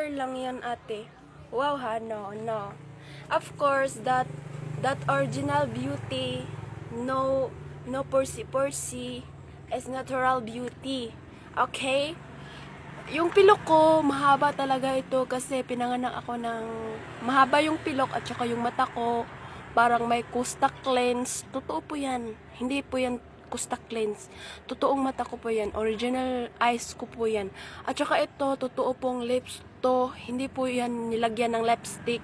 filter lang yan, ate. Wow ha, no, no. Of course, that original beauty, no porsi is natural beauty. Okay? Yung pilok ko, mahaba talaga ito kasi pinanganak ako ng mahaba yung pilok at saka yung mata ko parang may contact lens. Totoo po yan. Hindi po yan contact lens. Totoong mata ko po yan. Original eyes ko po yan. At saka ito, totoo pong lips to. Hindi po yan nilagyan ng lipstick.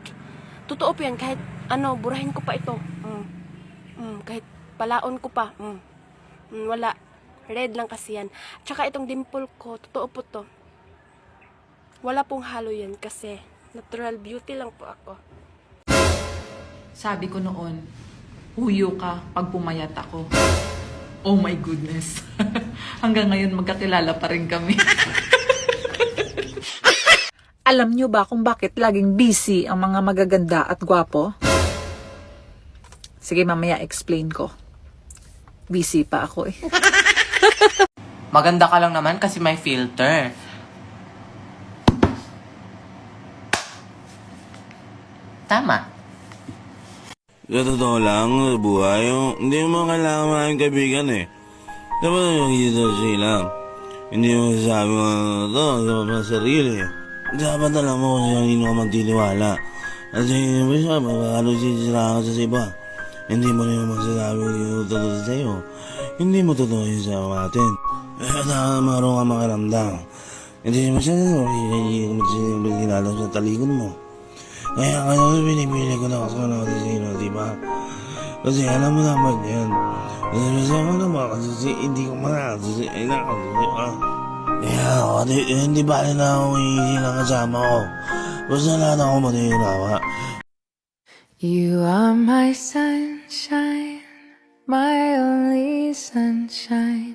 Totoo po yan. Kahit ano, burahin ko pa ito. Kahit palaon ko pa. Wala. Red lang kasi yan. At saka itong dimple ko, totoo po to. Wala pong halo yan kasi natural beauty lang po ako. Sabi ko noon, huyo ka pag pumayat ako. Oh my goodness. Hanggang ngayon magkakilala pa rin kami. Alam nyo ba kung bakit laging busy ang mga magaganda at gwapo? Sige, mamaya explain ko. Busy pa ako eh. Maganda ka lang naman kasi may filter. Tama. Sa totoo lang, buhay, hindi mo kailangan maraming kaibigan eh. Dapat nakikita sila. Hindi mo sasabi mo ito sa sarili. Dapat alam mo kung sino ka magtitiwala. At hindi mo siya, makakalo sisira ka sa iba. Hindi mo rin magsasabi yung totoo sa'yo. Hindi mo totoo yung sa atin. At maroon ka makaramdam. Hindi mo siya kinala sa talikod mo. Kaya pinipili ko na ako na sino, di ba? Kasi alam mo naman yan. Kasi ako naman, kasi hindi ko makakasisi, ay nakasisi ka. Kaya ako, hindi ba na ako lang kasama ko. Basta lang ako manihirawa. You are my sunshine, my only sunshine.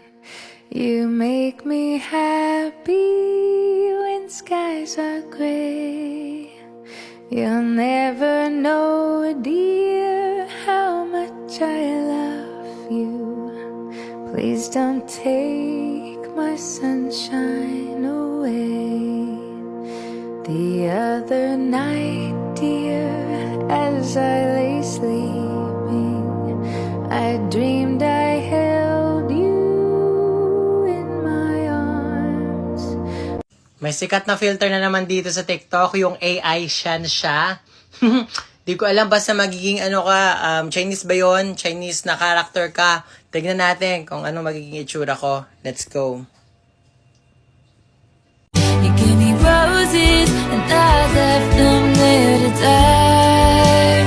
You make me happy when skies are gray. You'll never know, dear, how much I love you. Please don't take my sunshine away. The other night, dear, as I lay sleeping, I dreamed I held you in my arms. May sikat na filter na naman dito sa TikTok, yung AI siya. Di ko alam, basta magiging ano ka, Chinese ba yun? Chinese na character ka. Tignan natin kung ano magiging itsura ko. Let's go. You give me roses and I left them there to die.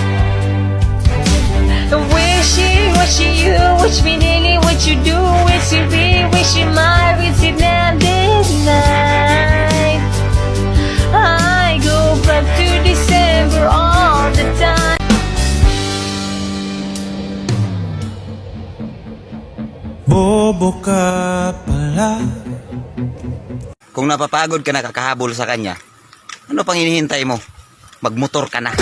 Wishing, wishing you, wish me daily what you do, wish you be, wish you might, wish you now this night. I go back to December all the time. Bobo ka pala. Kung napapagod ka na kakahabol sa kanya, ano pang hinihintay mo? Magmotor ka na.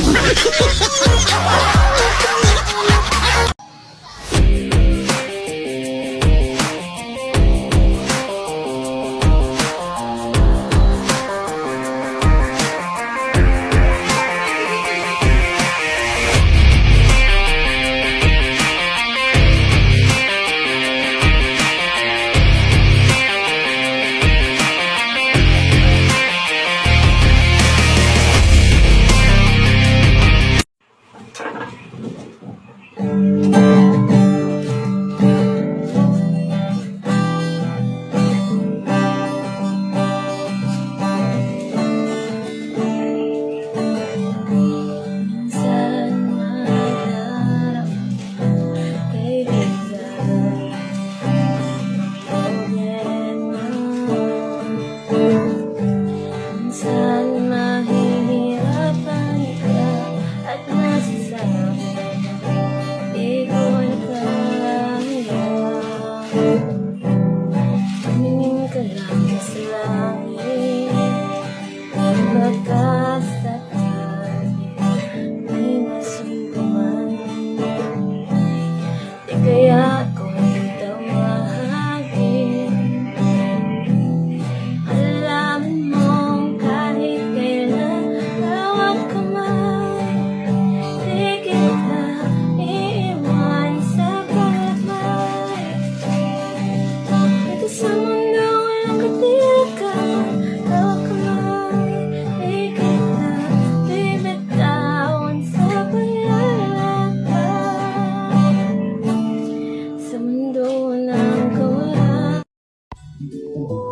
Bye.